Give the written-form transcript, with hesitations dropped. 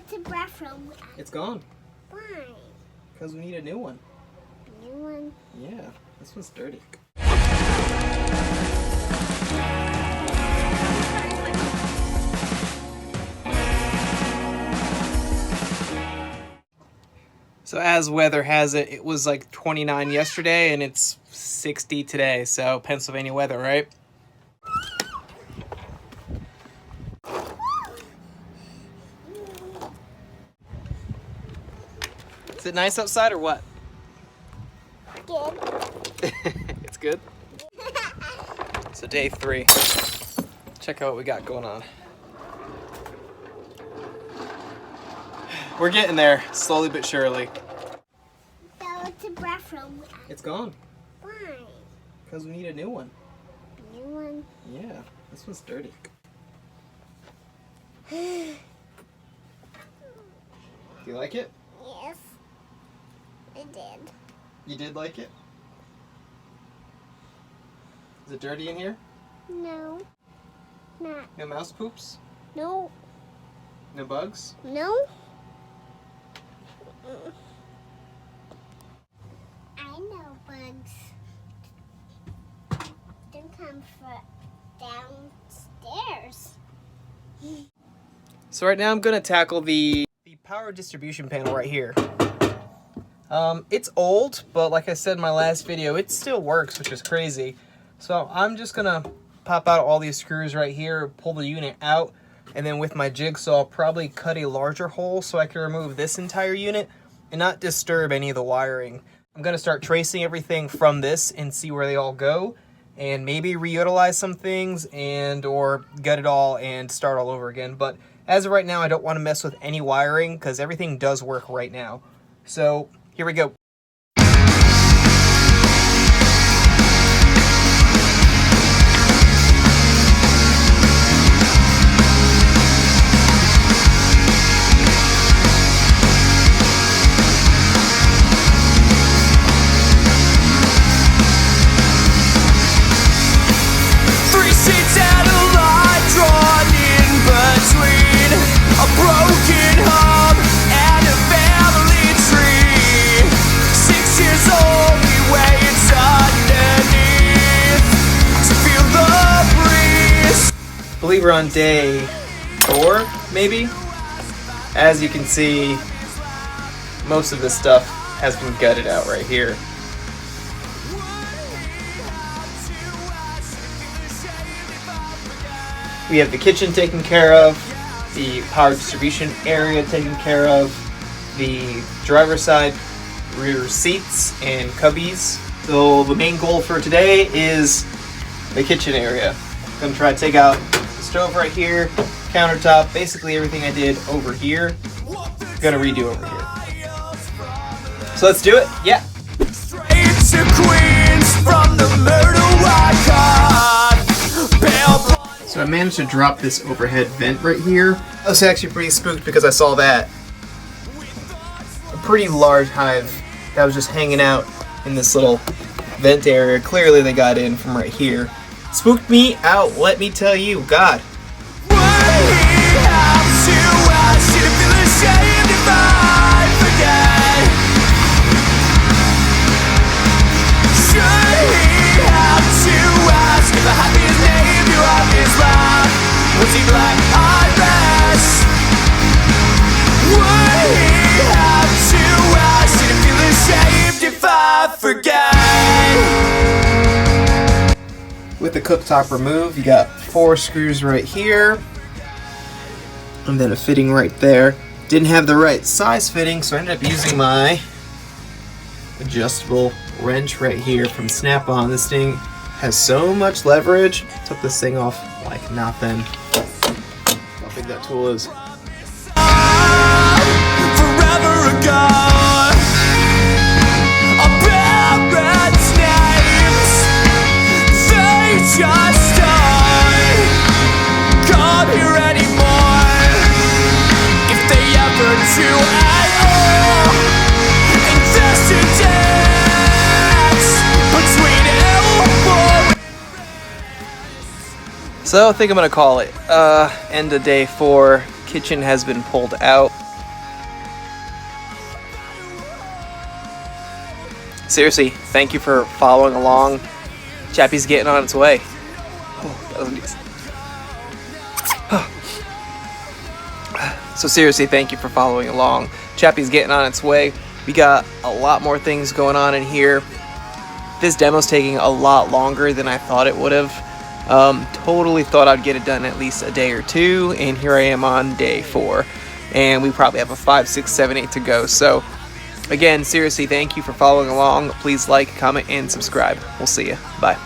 the bathroom. It's gone. Why? Because we need a new one. New one? Yeah, this one's dirty. So as weather has it, it was like 29 yesterday and it's 60 today. So Pennsylvania weather, right? Is it nice outside or what? Good. It's good? So day 3. Check out what we got going on. We're getting there, slowly but surely. So the bathroom. It's gone. Why? Because we need a new one. New one? Yeah, this one's dirty. Do you like it? Yes. I did. You did like it? Is it dirty in here? No. Not. No mouse poops? No. No bugs? No. I know bugs. They come from downstairs. So right now I'm gonna tackle the power distribution panel right here. It's old, but like I said in my last video, it still works, which is crazy. So I'm just gonna pop out all these screws right here, pull the unit out, and then with my jigsaw, I'll probably cut a larger hole so I can remove this entire unit and not disturb any of the wiring. I'm gonna start tracing everything from this and see where they all go, and maybe reutilize some things and or gut it all and start all over again. But as of right now, I don't want to mess with any wiring because everything does work right now. So here we go. I believe we're on day 4, maybe. As you can see, most of this stuff has been gutted out right here. We have the kitchen taken care of, the power distribution area taken care of, the driver's side rear seats and cubbies. So the main goal for today is the kitchen area. I'm gonna try to take out the stove right here, countertop, basically everything I did over here, gonna redo over here. So let's do it, yeah. So I managed to drop this overhead vent right here. I was actually pretty spooked because I saw that. A pretty large hive that was just hanging out in this little vent area. Clearly they got in from right here. Spooked me out, let me tell you, God. With the cooktop removed, you got 4 screws right here, and then a fitting right there. Didn't have the right size fitting, so I ended up using my adjustable wrench right here from Snap-on. This thing has so much leverage. Took this thing off like nothing. How big that tool is. Forever ago. Just don't come here anymore if they ever do at all. And this is between So I think I'm gonna call it end of day 4. Kitchen has been pulled out. seriously, thank you for following along. Chappie's getting on its way. So seriously, thank you for following along. Chappie's getting on its way. We got a lot more things going on in here. This demo's taking a lot longer than I thought it would have. Totally thought I'd get it done in at least a day or two, and here I am on day 4. And we probably have a 5, 6, 7, 8 to go. So again, seriously, thank you for following along. Please like, comment, and subscribe. We'll see you. Bye.